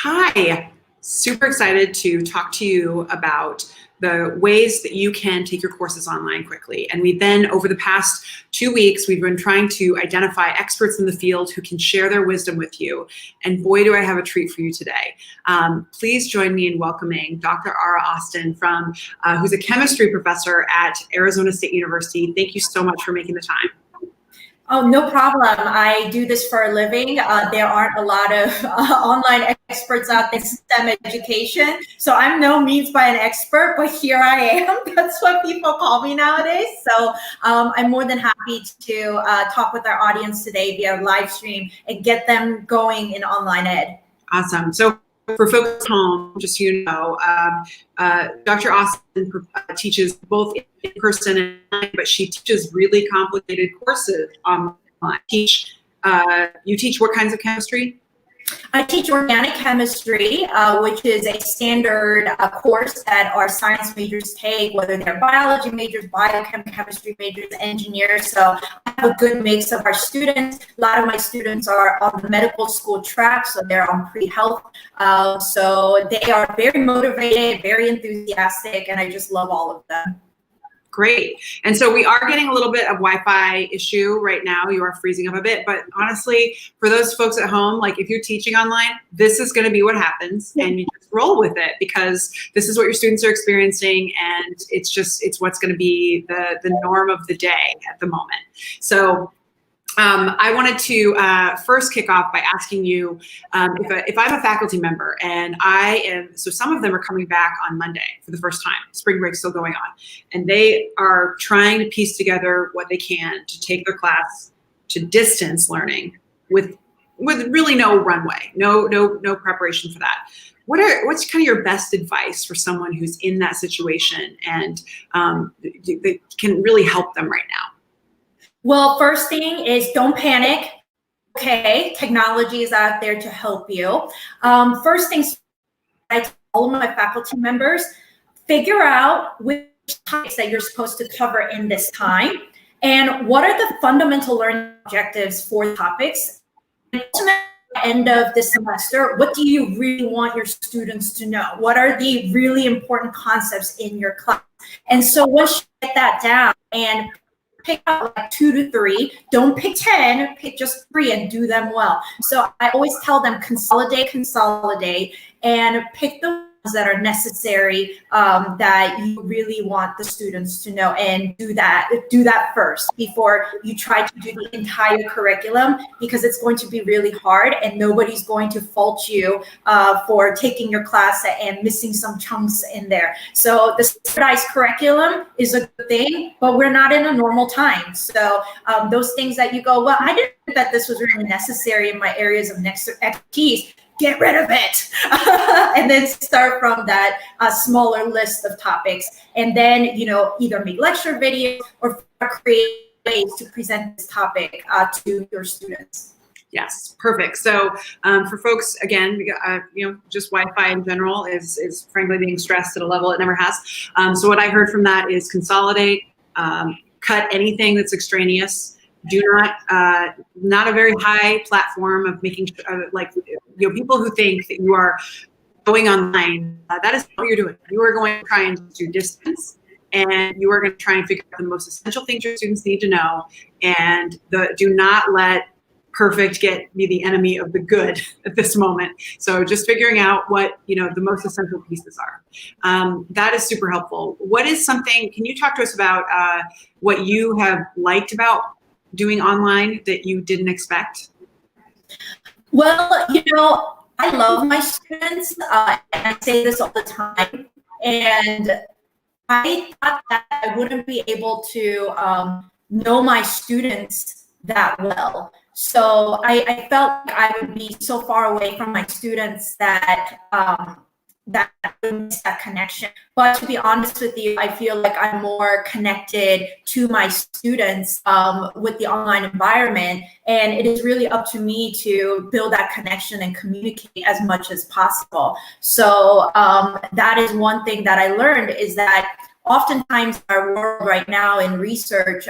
Hi, super excited to talk to you about the ways that you can take your courses online quickly. And we've been, over the past 2 weeks, we've been trying to identify experts in the field who can share their wisdom with you. And boy, do I have a treat for you today. Please join me in welcoming Dr. Ara Austin, who's a chemistry professor at Arizona State University. Thank you so much for making the time. Oh, no problem. I do this for a living. There aren't a lot of online experts out there in STEM education. So I'm no means by an expert, but here I am. That's what people call me nowadays. So I'm more than happy to talk with our audience today via live stream and get them going in online ed. Awesome. So for folks at home, just so you know, Dr. Austin teaches both in person and online, but she teaches really complicated courses online. You teach what kinds of chemistry? I teach organic chemistry, which is a standard course that our science majors take, whether they're biology majors, biochemistry majors, engineers. So I have a good mix of our students. A lot of my students are on the medical school track, so they're on pre-health. So they are very motivated, very enthusiastic, and I just love all of them. Great. And so we are getting a little bit of Wi-Fi issue right now. You are freezing up a bit, but honestly, for those folks at home, like if you're teaching online, this is going to be what happens, and you just roll with it because this is what your students are experiencing, and it's what's going to be the norm of the day at the moment. So I wanted to first kick off by asking you if I'm a faculty member and so some of them are coming back on Monday for the first time. Spring break's still going on, and they are trying to piece together what they can to take their class to distance learning with really no runway, no preparation for that. What's kind of your best advice for someone who's in that situation and that can really help them right now? Well, first thing is don't panic. Okay, technology is out there to help you. First things, I tell all of my faculty members, figure out which topics that you're supposed to cover in this time and what are the fundamental learning objectives for the topics. And ultimately, at the end of the semester, what do you really want your students to know? What are the really important concepts in your class? And so once you get that down and pick out like 2 to 3, don't pick 10, pick just 3 and do them well. So I always tell them consolidate, and pick the ones that are necessary that you really want the students to know, and do that first before you try to do the entire curriculum, because it's going to be really hard and nobody's going to fault you for taking your class and missing some chunks in there. So the standardized curriculum is a good thing, but we're not in a normal time. So those things that you go, well, I didn't think that this was really necessary in my areas of expertise, get rid of it and then start from that smaller list of topics, and then either make lecture videos or create ways to present this topic to your students. Yes, perfect. So for folks, again, just Wi-Fi in general is frankly being stressed at a level it never has. So what I heard from that is consolidate, cut anything that's extraneous. Do not a very high platform of making people who think that you are going online. That is what you're doing. You are going to try and do distance, and you are going to try and figure out the most essential things your students need to know. And do not let perfect be the enemy of the good at this moment. So just figuring out what the most essential pieces are. That is super helpful. What is something? Can you talk to us about what you have liked about doing online that you didn't expect? Well, I love my students, and I say this all the time, and I thought that I wouldn't be able to know my students that well. So I felt like I would be so far away from my students that that connection. But to be honest with you, I feel like I'm more connected to my students with the online environment, and it is really up to me to build that connection and communicate as much as possible. So that is one thing that I learned, is that oftentimes in our world right now in research,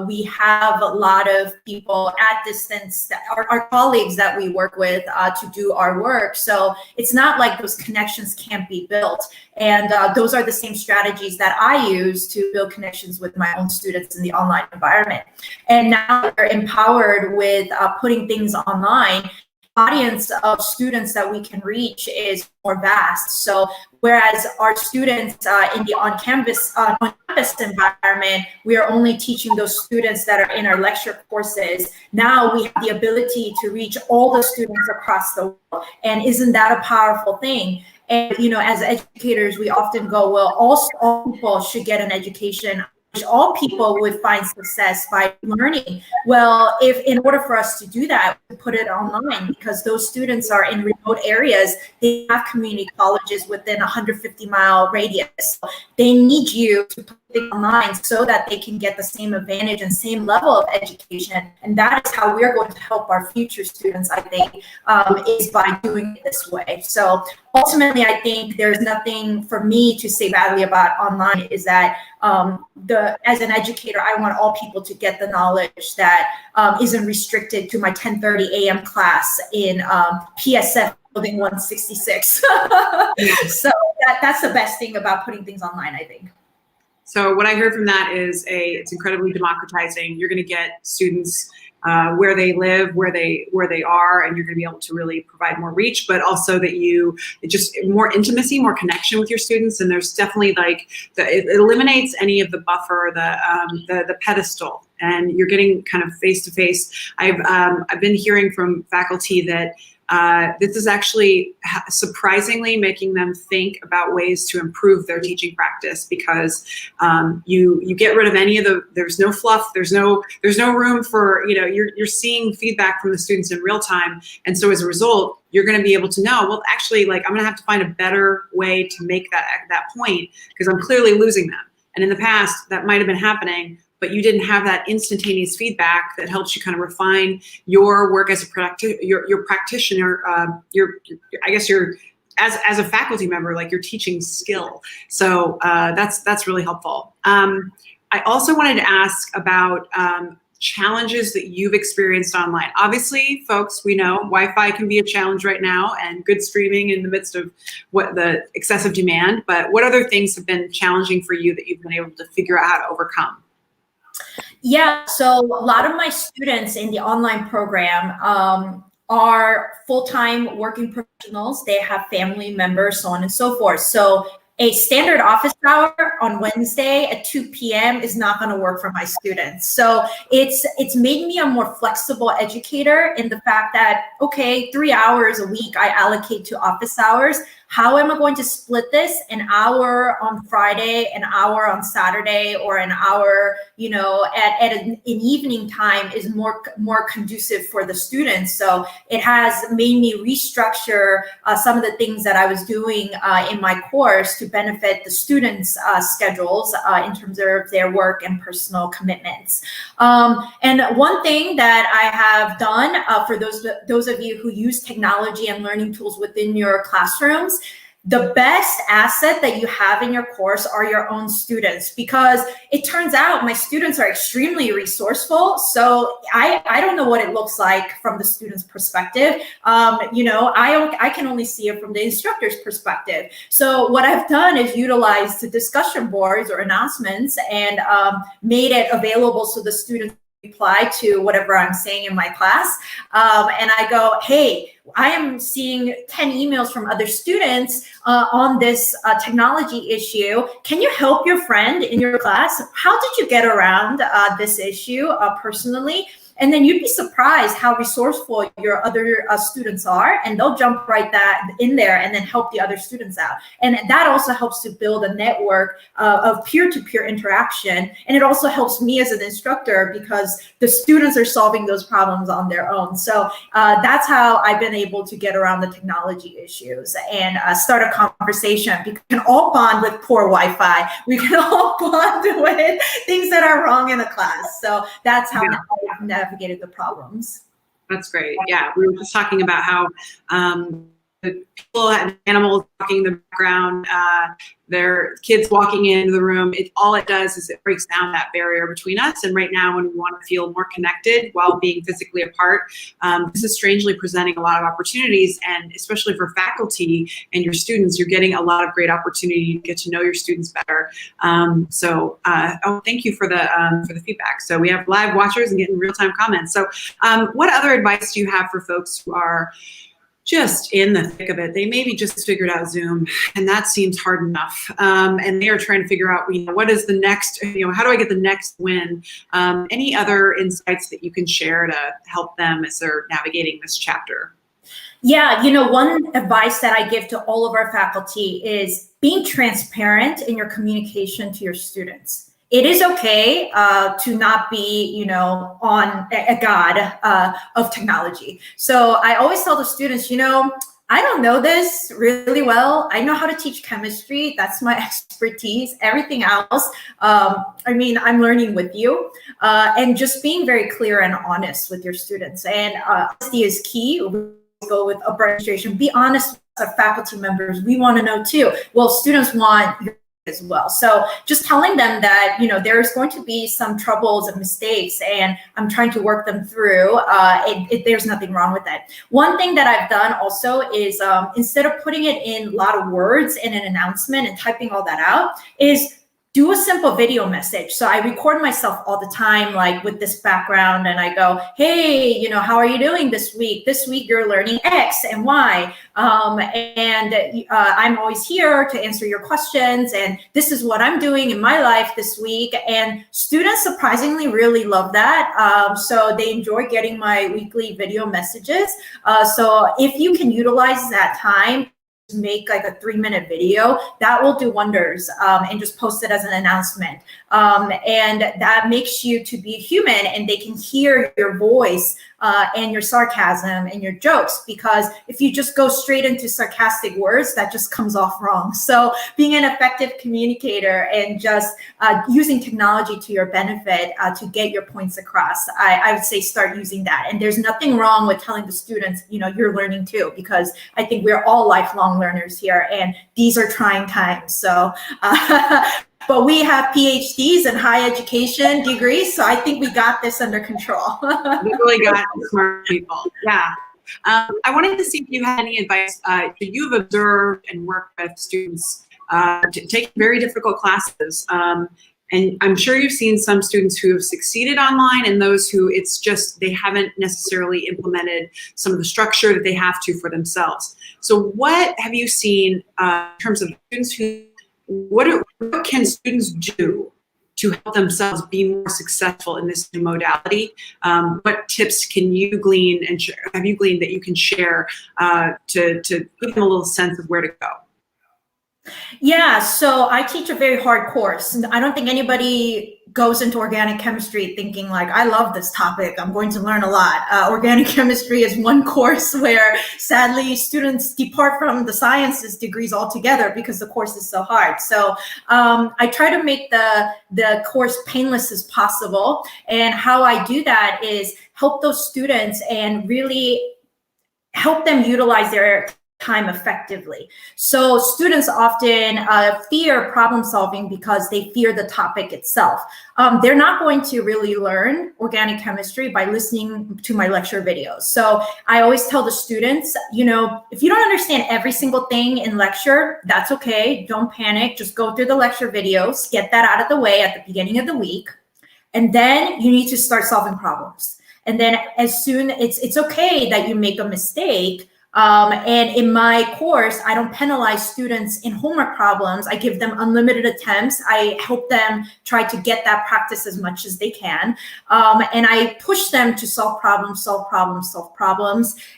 we have a lot of people at distance, that our colleagues that we work with to do our work. So it's not like those connections can't be built. And those are the same strategies that I use to build connections with my own students in the online environment. And now they're empowered with putting things online. Audience of students that we can reach is more vast. So whereas our students in the on-campus environment, we are only teaching those students that are in our lecture courses. Now we have the ability to reach all the students across the world. And isn't that a powerful thing? And, you know, as educators, we often go, well, all people should get an education. All people would find success by learning. Well, if in order for us to do that, we put it online, because those students are in remote areas. They have community colleges within 150-mile radius. So they need you to put it online so that they can get the same advantage and same level of education. And that is how we're going to help our future students, I think, is by doing it this way. So ultimately, I think there's nothing for me to say badly about online, is that as an educator, I want all people to get the knowledge that isn't restricted to my 10:30 a.m. class in PSF building 166. So that's the best thing about putting things online, I think. So what I heard from that is it's incredibly democratizing. You're going to get students where they live, where they are, and you're going to be able to really provide more reach, but also that just more intimacy, more connection with your students. And there's definitely it eliminates any of the buffer, the pedestal, and you're getting kind of face to face. I've been hearing from faculty that this is actually surprisingly making them think about ways to improve their teaching practice, because you get rid of any of there's no fluff, there's no room for, you're seeing feedback from the students in real time. And so as a result, you're going to be able to know, well, actually, I'm going to have to find a better way to make that point, because I'm clearly losing them. And in the past, that might have been happening, but you didn't have that instantaneous feedback that helps you kind of refine your work as your practitioner, as a faculty member, your teaching skill. So that's really helpful. I also wanted to ask about challenges that you've experienced online. Obviously, folks, we know Wi-Fi can be a challenge right now, and good streaming in the midst of what the excessive demand. But what other things have been challenging for you that you've been able to figure out how to overcome? Yeah, so a lot of my students in the online program are full-time working professionals. They have family members, so on and so forth. So a standard office hour on Wednesday at 2 p.m. is not going to work for my students. So it's made me a more flexible educator in the fact that, okay, 3 hours a week I allocate to office hours. How am I going to split this? An hour on Friday, an hour on Saturday, or an hour, at an evening time is more conducive for the students. So it has made me restructure some of the things that I was doing in my course to benefit the students' schedules in terms of their work and personal commitments. And one thing that I have done for those of you who use technology and learning tools within your classrooms, the best asset that you have in your course are your own students, because it turns out my students are extremely resourceful. So I don't know what it looks like from the student's perspective. I can only see it from the instructor's perspective. So what I've done is utilized the discussion boards or announcements and made it available so the students reply to whatever I'm saying in my class. And I go, hey, I am seeing 10 emails from other students on this technology issue. Can you help your friend in your class? How did you get around this issue personally? And then you'd be surprised how resourceful your other students are, and they'll jump right in there and then help the other students out. And that also helps to build a network of peer-to-peer interaction. And it also helps me as an instructor because the students are solving those problems on their own. So that's how I've been able to get around the technology issues and start a conversation. We can all bond with poor Wi-Fi. We can all bond with things that are wrong in a class. So that's how I've navigated the problems. That's great. Yeah, we were just talking about how the people and animals walking in the background, their kids walking into the room. All it does is it breaks down that barrier between us. And right now, when we want to feel more connected while being physically apart, this is strangely presenting a lot of opportunities. And especially for faculty and your students, you're getting a lot of great opportunity to get to know your students better. Thank you for the feedback. So we have live watchers and getting real-time comments. So what other advice do you have for folks who are just in the thick of it? They maybe just figured out Zoom, and that seems hard enough. And they are trying to figure out, what is the next, how do I get the next win? Any other insights that you can share to help them as they're navigating this chapter? Yeah, one advice that I give to all of our faculty is being transparent in your communication to your students. It is okay to not be, on a god of technology. So I always tell the students, I don't know this really well. I know how to teach chemistry. That's my expertise. Everything else, I'm learning with you. And just being very clear and honest with your students. And honesty is key. We go with upper administration. Be honest with our faculty members. We want to know too. Well, students want your as well. So just telling them that, there's going to be some troubles and mistakes, and I'm trying to work them through. There's nothing wrong with that. One thing that I've done also is instead of putting it in a lot of words in an announcement and typing all that out, is do a simple video message. So I record myself all the time, like with this background, and I go, hey, how are you doing this week? This week you're learning X and Y. I'm always here to answer your questions. And this is what I'm doing in my life this week. And students surprisingly really love that. So they enjoy getting my weekly video messages. So if you can utilize that time, make like a 3-minute video, that will do wonders, and just post it as an announcement. And that makes you to be human, and they can hear your voice and your sarcasm and your jokes, because if you just go straight into sarcastic words, that just comes off wrong. So being an effective communicator and just using technology to your benefit to get your points across, I would say start using that. And there's nothing wrong with telling the students, you're learning too, because I think we're all lifelong learners here, and these are trying times. So but we have PhDs and high education degrees, so I think we got this under control. We really got smart people. Yeah. I wanted to see if you had any advice that you've observed and worked with students taking very difficult classes. And I'm sure you've seen some students who have succeeded online, and those who it's just they haven't necessarily implemented some of the structure that they have to for themselves. So what have you seen in terms of students who, what can students do to help themselves be more successful in this new modality? What tips can you glean and have you gleaned that you can share to give them a little sense of where to go? Yeah, so I teach a very hard course. And I don't think anybody goes into organic chemistry thinking like, I love this topic, I'm going to learn a lot. Organic chemistry is one course where sadly students depart from the sciences degrees altogether because the course is so hard. So I try to make the course painless as possible. And how I do that is help those students and really help them utilize their time effectively. So students often fear problem solving because they fear the topic itself. They're not going to really learn organic chemistry by listening to my lecture videos. So I always tell the students, if you don't understand every single thing in lecture, that's okay. Don't panic. Just go through the lecture videos, get that out of the way at the beginning of the week. And then you need to start solving problems. And then as soon, it's okay that you make a mistake. And in my course, I don't penalize students in homework problems. I give them unlimited attempts. I help them try to get that practice as much as they can. And I push them to solve problems.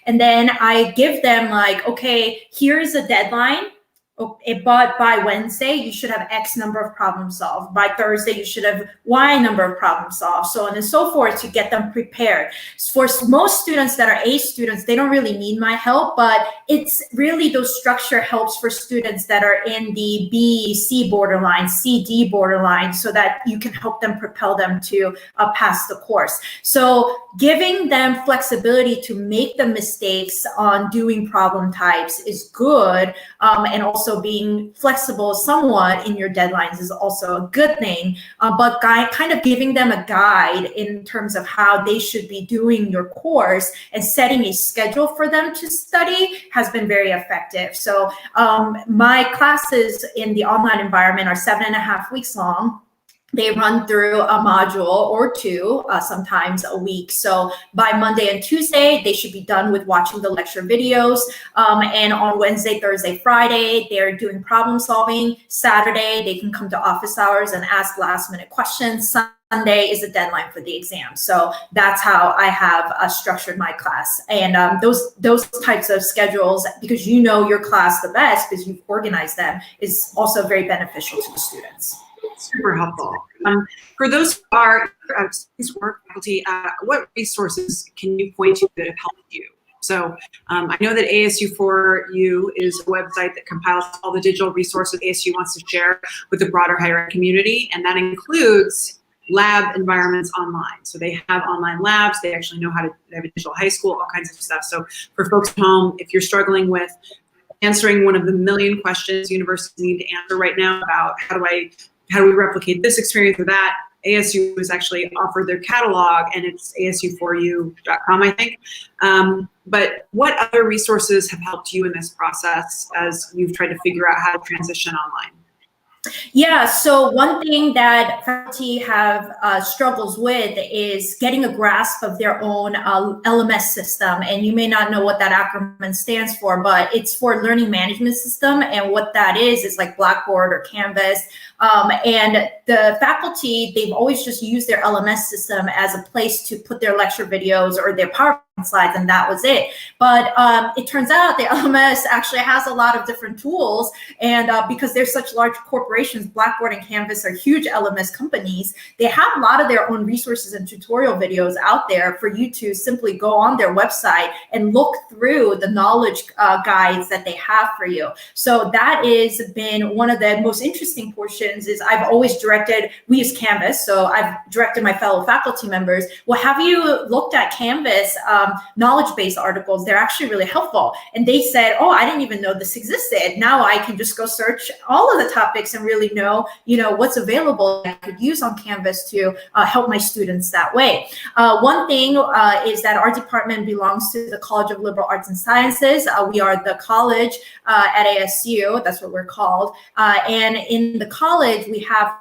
And then I give them like, okay, here's a deadline. but by Wednesday, you should have X number of problems solved. By Thursday, you should have Y number of problems solved, so on and so forth, to get them prepared. For most students that are A students, they don't really need my help, but it's really those structure helps for students that are in the B, C borderline, C, D borderline, so that you can help them propel them to pass the course. So giving them flexibility to make the mistakes on doing problem types is good, and also being flexible somewhat in your deadlines is also a good thing, but kind of giving them a guide in terms of how they should be doing your course and setting a schedule for them to study has been very effective. So my classes in the online environment are 7.5 weeks long. They run through a module or two, sometimes a week. So by Monday and Tuesday, they should be done with watching the lecture videos. And on Wednesday, Thursday, Friday, they're doing problem solving. Saturday, they can come to office hours and ask last minute questions. Sunday is the deadline for the exam. So that's how I have structured my class. And those types of schedules, because you know your class the best because you've organized them, is also very beneficial to the students. Super helpful. For those who are faculty, what resources can you point to that have helped you? So I know that ASU4U is a website that compiles all the digital resources ASU wants to share with the broader higher ed community, and that includes lab environments online. So they have online labs. They actually know how to have a digital high school, all kinds of stuff. So for folks at home, if you're struggling with answering one of the million questions universities need to answer right now about how do we replicate this experience or that, ASU has actually offered their catalog, and it's asu4u.com, I think. But what other resources have helped you in this process as you've tried to figure out how to transition online? Yeah, so one thing that faculty have struggles with is getting a grasp of their own LMS system. And you may not know what that acronym stands for, but it's for Learning Management System. And what that is like Blackboard or Canvas. And the faculty, they've always just used their LMS system as a place to put their lecture videos or their PowerPoint slides, and that was it. But it turns out the LMS actually has a lot of different tools, and because they're such large corporations, Blackboard and Canvas are huge LMS companies, they have a lot of their own resources and tutorial videos out there for you to simply go on their website and look through the knowledge guides that they have for you. So that has been one of the most interesting portions. Is I've always directed, we use Canvas, so I've directed my fellow faculty members, well, have you looked at Canvas knowledge base articles? They're actually really helpful. And they said, oh, I didn't even know this existed. Now I can just go search all of the topics and really know, what's available I could use on Canvas to help my students that way. One thing is that our department belongs to the College of Liberal Arts and Sciences. We are the college at ASU, that's what we're called. And in the college, we have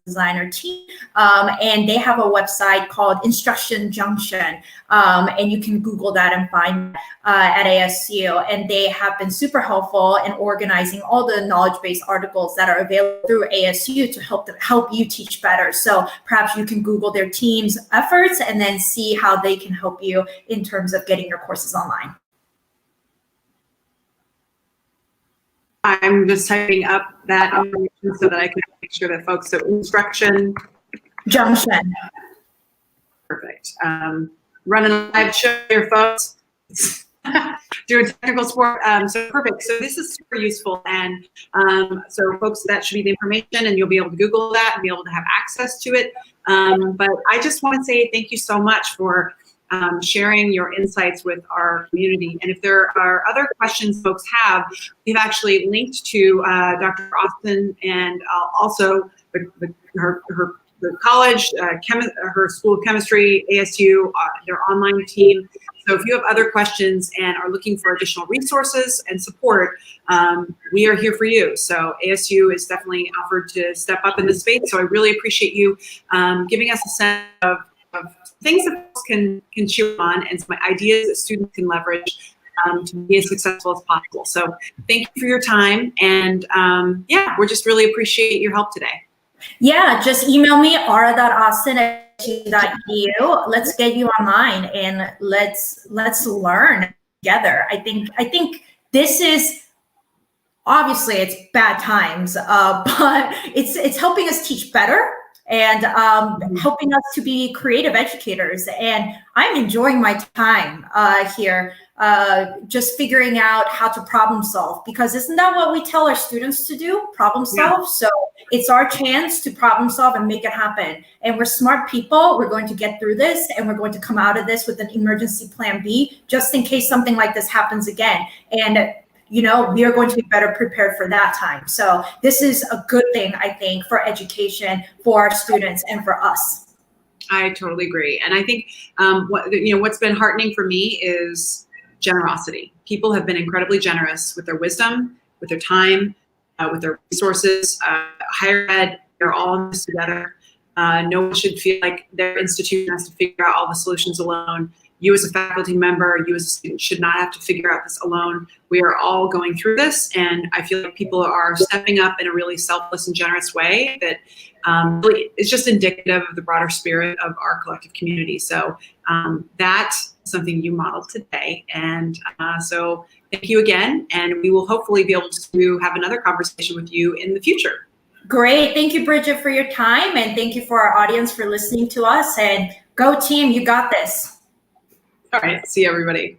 designer team, and they have a website called Instruction Junction, and you can Google that and find at ASU, and they have been super helpful in organizing all the knowledge-based articles that are available through ASU to help you teach better. So perhaps you can Google their team's efforts and then see how they can help you in terms of getting your courses online. I'm just typing up that information so that I can make sure that folks, so Instruction Junction. Perfect. Running a live show here, folks. Doing technical support. So perfect. So this is super useful. And so folks, that should be the information, and you'll be able to Google that and be able to have access to it. But I just want to say thank you so much for sharing your insights with our community. And if there are other questions folks have, we've actually linked to Dr. Austin and also her college, her School of Chemistry, ASU, their online team. So if you have other questions and are looking for additional resources and support, we are here for you. So ASU is definitely offered to step up in this space. So I really appreciate you giving us a sense of things that folks can chew on and some ideas that students can leverage to be as successful as possible. So thank you for your time. And yeah, we're just really appreciate your help today. Yeah, just email me, ara.austin@asu.edu. Let's get you online and let's learn together. I think this is obviously it's bad times, but it's helping us teach better and helping us to be creative educators. And I'm enjoying my time here, just figuring out how to problem solve, because isn't that what we tell our students to do? Problem solve. Yeah. So it's our chance to problem solve and make it happen. And we're smart people. We're going to get through this, and we're going to come out of this with an emergency plan B, just in case something like this happens again. And we are going to be better prepared for that time. So this is a good thing, I think, for education, for our students, and for us. I totally agree. And I think what's been heartening for me is generosity. People have been incredibly generous with their wisdom, with their time, with their resources. Higher ed, they're all in this together. No one should feel like their institution has to figure out all the solutions alone. You as a faculty member, you as a student should not have to figure out this alone. We are all going through this, and I feel like people are stepping up in a really selfless and generous way that really is just indicative of the broader spirit of our collective community. So that's something you modeled today. And so thank you again, and we will hopefully be able to have another conversation with you in the future. Great. Thank you, Bridget, for your time, and thank you for our audience for listening to us. And go team, you got this. All right. See you, everybody.